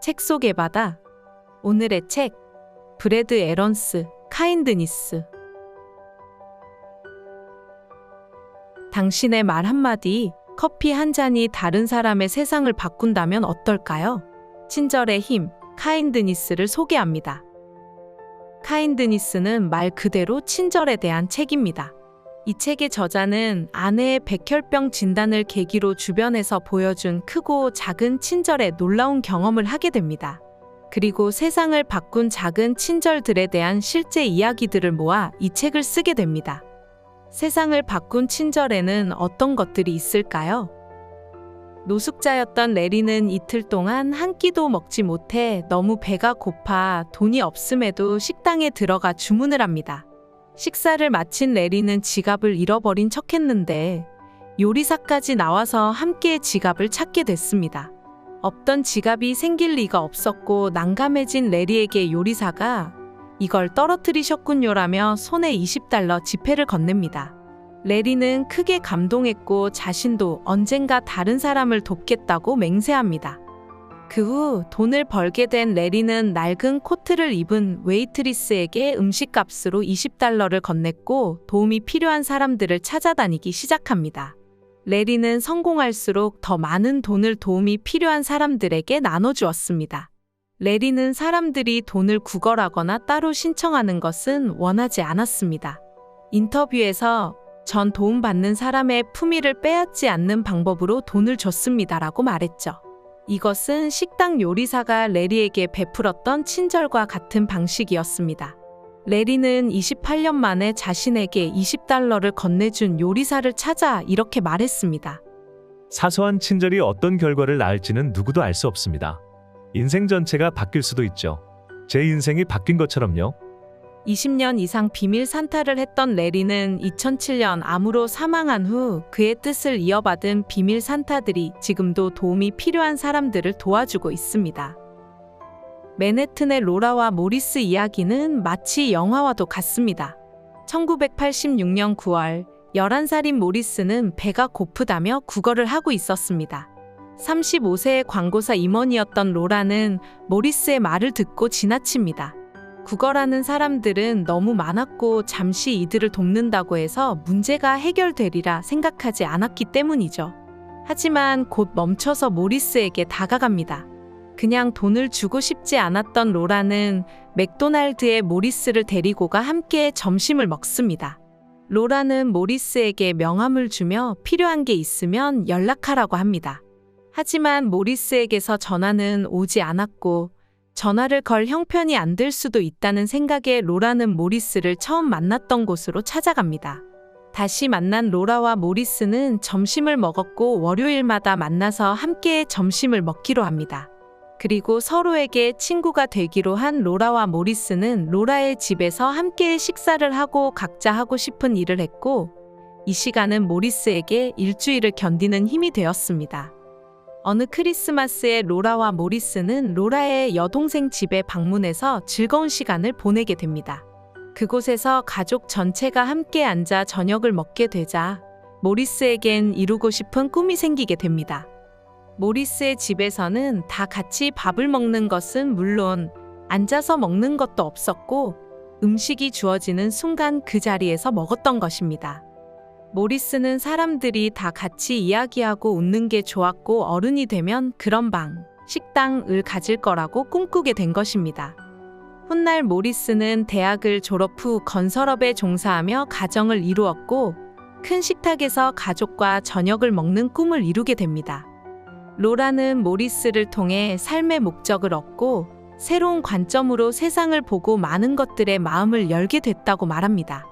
책 속의 바다. 오늘의 책. 브래드 에런스, 카인드니스. 당신의 말 한마디, 커피 한 잔이 다른 사람의 세상을 바꾼다면 어떨까요? 친절의 힘, 카인드니스를 소개합니다. 카인드니스는 말 그대로 친절에 대한 책입니다. 이 책의 저자는 아내의 백혈병 진단을 계기로 주변에서 보여준 크고 작은 친절에 놀라운 경험을 하게 됩니다. 그리고 세상을 바꾼 작은 친절들에 대한 실제 이야기들을 모아 이 책을 쓰게 됩니다. 세상을 바꾼 친절에는 어떤 것들이 있을까요? 노숙자였던 레리는 이틀 동안 한 끼도 먹지 못해 너무 배가 고파 돈이 없음에도 식당에 들어가 주문을 합니다. 식사를 마친 레리는 지갑을 잃어버린 척했는데 요리사까지 나와서 함께 지갑을 찾게 됐습니다. 없던 지갑이 생길 리가 없었고 난감해진 레리에게 요리사가 "이걸 떨어뜨리셨군요라며 손에 $20 지폐를 건넵니다. 레리는 크게 감동했고 자신도 언젠가 다른 사람을 돕겠다고 맹세합니다. 그 후 돈을 벌게 된 레리는 낡은 코트를 입은 웨이트리스에게 음식값으로 $20를 건넸고 도움이 필요한 사람들을 찾아다니기 시작합니다. 레리는 성공할수록 더 많은 돈을 도움이 필요한 사람들에게 나눠주었습니다. 레리는 사람들이 돈을 구걸하거나 따로 신청하는 것은 원하지 않았습니다. 인터뷰에서 "전 도움받는 사람의 품위를 빼앗지 않는 방법으로 돈을 줬습니다라고 말했죠. 이것은 식당 요리사가 레리에게 베풀었던 친절과 같은 방식이었습니다. 레리는 28년 만에 자신에게 $20를 건네준 요리사를 찾아 이렇게 말했습니다. 사소한 친절이 어떤 결과를 낳을지는 누구도 알 수 없습니다. 인생 전체가 바뀔 수도 있죠. 제 인생이 바뀐 것처럼요. 20년 이상 비밀 산타를 했던 레리는 2007년 암으로 사망한 후 그의 뜻을 이어받은 비밀 산타들이 지금도 도움이 필요한 사람들을 도와주고 있습니다. 맨해튼의 로라와 모리스 이야기는 마치 영화와도 같습니다. 1986년 9월, 11살인 모리스는 배가 고프다며 구걸을 하고 있었습니다. 35세의 광고사 임원이었던 로라는 모리스의 말을 듣고 지나칩니다. 구걸하는 사람들은 너무 많았고 잠시 이들을 돕는다고 해서 문제가 해결되리라 생각하지 않았기 때문이죠. 하지만 곧 멈춰서 모리스에게 다가갑니다. 그냥 돈을 주고 싶지 않았던 로라는 맥도날드에 모리스를 데리고 가 함께 점심을 먹습니다. 로라는 모리스에게 명함을 주며 필요한 게 있으면 연락하라고 합니다. 하지만 모리스에게서 전화는 오지 않았고 전화를 걸 형편이 안 될 수도 있다는 생각에 로라는 모리스를 처음 만났던 곳으로 찾아갑니다. 다시 만난 로라와 모리스는 점심을 먹었고 월요일마다 만나서 함께 점심을 먹기로 합니다. 그리고 서로에게 친구가 되기로 한 로라와 모리스는 로라의 집에서 함께 식사를 하고 각자 하고 싶은 일을 했고 이 시간은 모리스에게 일주일을 견디는 힘이 되었습니다. 어느 크리스마스에 로라와 모리스는 로라의 여동생 집에 방문해서 즐거운 시간을 보내게 됩니다. 그곳에서 가족 전체가 함께 앉아 저녁을 먹게 되자 모리스에겐 이루고 싶은 꿈이 생기게 됩니다. 모리스의 집에서는 다 같이 밥을 먹는 것은 물론 앉아서 먹는 것도 없었고 음식이 주어지는 순간 그 자리에서 먹었던 것입니다. 모리스는 사람들이 다 같이 이야기하고 웃는 게 좋았고 어른이 되면 그런 방, 식당을 가질 거라고 꿈꾸게 된 것입니다. 훗날 모리스는 대학을 졸업 후 건설업에 종사하며 가정을 이루었고 큰 식탁에서 가족과 저녁을 먹는 꿈을 이루게 됩니다. 로라는 모리스를 통해 삶의 목적을 얻고 새로운 관점으로 세상을 보고 많은 것들에 마음을 열게 됐다고 말합니다.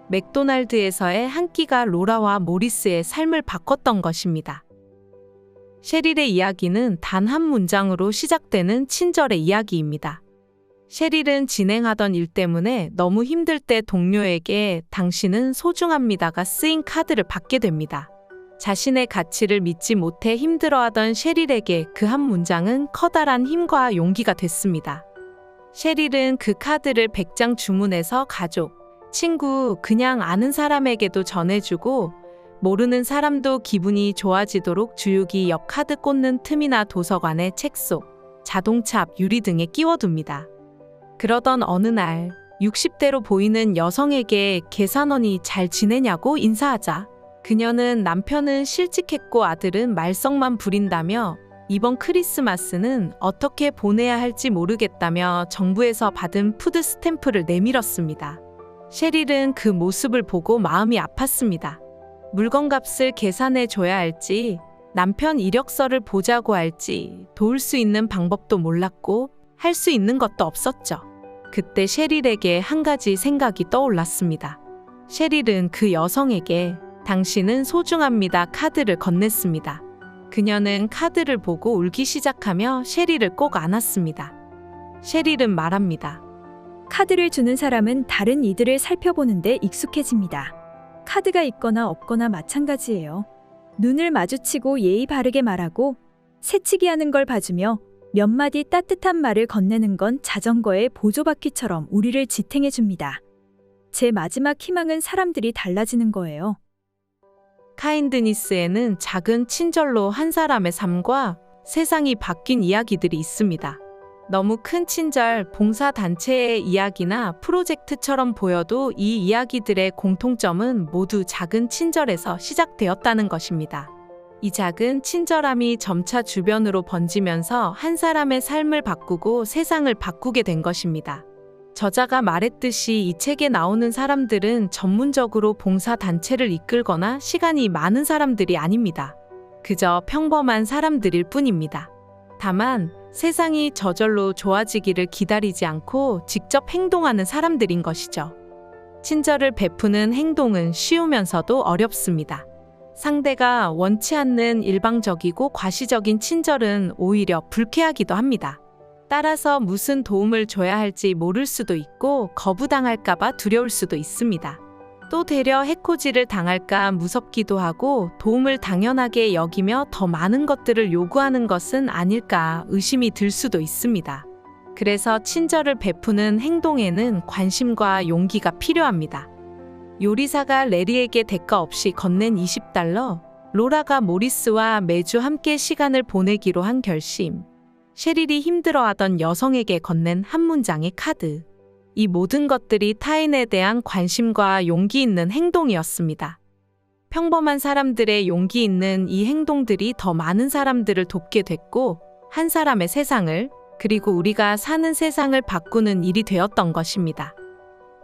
맥도날드에서의 한 끼가 로라와 모리스의 삶을 바꿨던 것입니다. 셰릴의 이야기는 단 한 문장으로 시작되는 친절의 이야기입니다. 셰릴은 진행하던 일 때문에 너무 힘들 때 동료에게 "당신은 소중합니다가 쓰인 카드를 받게 됩니다. 자신의 가치를 믿지 못해 힘들어하던 셰릴에게 그 한 문장은 커다란 힘과 용기가 됐습니다. 셰릴은 그 카드를 100장 주문해서 가족, 친구, 그냥 아는 사람에게도 전해주고 모르는 사람도 기분이 좋아지도록 주유기 옆 카드 꽂는 틈이나 도서관의 책 속, 자동차 앞 유리 등에 끼워둡니다. 그러던 어느 날 60대로 보이는 여성에게 계산원이 잘 지내냐고 인사하자 그녀는 남편은 실직했고 아들은 말썽만 부린다며 이번 크리스마스는 어떻게 보내야 할지 모르겠다며 정부에서 받은 푸드 스탬프를 내밀었습니다. 셰릴은 그 모습을 보고 마음이 아팠습니다. 물건값을 계산해 줘야 할지 남편 이력서를 보자고 할지 도울 수 있는 방법도 몰랐고 할 수 있는 것도 없었죠. 그때 셰릴에게 한 가지 생각이 떠올랐습니다. 셰릴은 그 여성에게 당신은 소중합니다 카드를 건넸습니다. 그녀는 카드를 보고 울기 시작하며 셰릴을 꼭 안았습니다. 셰릴은 말합니다. 카드를 주는 사람은 다른 이들을 살펴보는데 익숙해집니다. 카드가 있거나 없거나 마찬가지예요. 눈을 마주치고 예의 바르게 말하고 새치기 하는 걸 봐주며 몇 마디 따뜻한 말을 건네는 건 자전거의 보조바퀴처럼 우리를 지탱해 줍니다. 제 마지막 희망은 사람들이 달라지는 거예요. 카인드니스에는 작은 친절로 한 사람의 삶과 세상이 바뀐 이야기들이 있습니다. 너무 큰 친절, 봉사단체의 이야기나 프로젝트처럼 보여도 이 이야기들의 공통점은 모두 작은 친절에서 시작되었다는 것입니다. 이 작은 친절함이 점차 주변으로 번지면서 한 사람의 삶을 바꾸고 세상을 바꾸게 된 것입니다. 저자가 말했듯이 이 책에 나오는 사람들은 전문적으로 봉사단체를 이끌거나 시간이 많은 사람들이 아닙니다. 그저 평범한 사람들일 뿐입니다. 다만 세상이 저절로 좋아지기를 기다리지 않고 직접 행동하는 사람들인 것이죠. 친절을 베푸는 행동은 쉬우면서도 어렵습니다. 상대가 원치 않는 일방적이고 과시적인 친절은 오히려 불쾌하기도 합니다. 따라서 무슨 도움을 줘야 할지 모를 수도 있고 거부당할까봐 두려울 수도 있습니다. 또 되려 해코지를 당할까 무섭기도 하고 도움을 당연하게 여기며 더 많은 것들을 요구하는 것은 아닐까 의심이 들 수도 있습니다. 그래서 친절을 베푸는 행동에는 관심과 용기가 필요합니다. 요리사가 레리에게 대가 없이 건넨 $20, 로라가 모리스와 매주 함께 시간을 보내기로 한 결심, 셰릴이 힘들어하던 여성에게 건넨 한 문장의 카드. 이 모든 것들이 타인에 대한 관심과 용기 있는 행동이었습니다. 평범한 사람들의 용기 있는 이 행동들이 더 많은 사람들을 돕게 됐고 한 사람의 세상을 그리고 우리가 사는 세상을 바꾸는 일이 되었던 것입니다.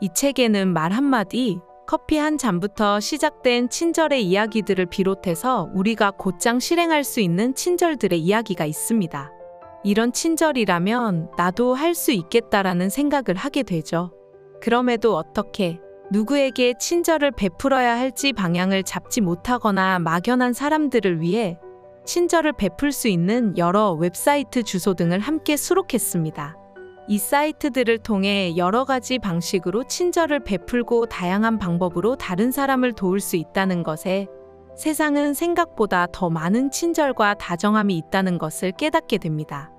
이 책에는 말 한마디, 커피 한 잔부터 시작된 친절의 이야기들을 비롯해서 우리가 곧장 실행할 수 있는 친절들의 이야기가 있습니다. 이런 친절이라면 나도 할 수 있겠다라는 생각을 하게 되죠. 그럼에도 어떻게 누구에게 친절을 베풀어야 할지 방향을 잡지 못하거나 막연한 사람들을 위해 친절을 베풀 수 있는 여러 웹사이트 주소 등을 함께 수록했습니다. 이 사이트들을 통해 여러 가지 방식으로 친절을 베풀고 다양한 방법으로 다른 사람을 도울 수 있다는 것에 세상은 생각보다 더 많은 친절과 다정함이 있다는 것을 깨닫게 됩니다.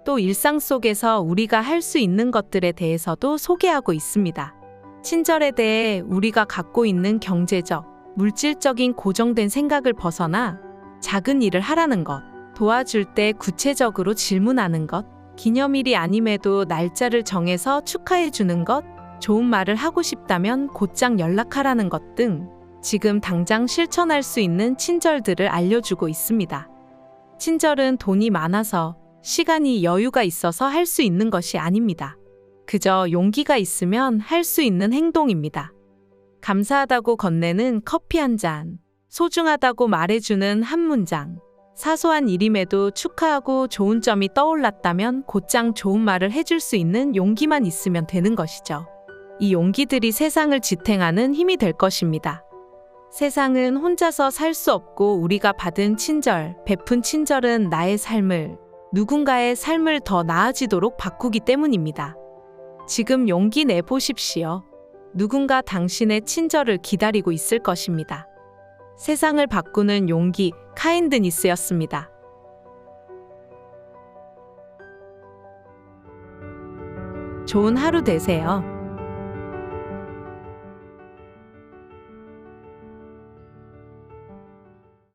또 일상 속에서 우리가 할 수 있는 것들에 대해서도 소개하고 있습니다. 친절에 대해 우리가 갖고 있는 경제적, 물질적인 고정된 생각을 벗어나 작은 일을 하라는 것, 도와줄 때 구체적으로 질문하는 것, 기념일이 아님에도 날짜를 정해서 축하해 주는 것, 좋은 말을 하고 싶다면 곧장 연락하라는 것 등 지금 당장 실천할 수 있는 친절들을 알려주고 있습니다. 친절은 돈이 많아서 시간이 여유가 있어서 할 수 있는 것이 아닙니다. 그저 용기가 있으면 할 수 있는 행동입니다. 감사하다고 건네는 커피 한 잔, 소중하다고 말해주는 한 문장, 사소한 일임에도 축하하고 좋은 점이 떠올랐다면 곧장 좋은 말을 해줄 수 있는 용기만 있으면 되는 것이죠. 이 용기들이 세상을 지탱하는 힘이 될 것입니다. 세상은 혼자서 살 수 없고 우리가 받은 친절, 베푼 친절은 나의 삶을, 누군가의 삶을 더 나아지도록 바꾸기 때문입니다. 지금 용기 내보십시오. 누군가 당신의 친절을 기다리고 있을 것입니다. 세상을 바꾸는 용기, 카인드니스였습니다. 좋은 하루 되세요.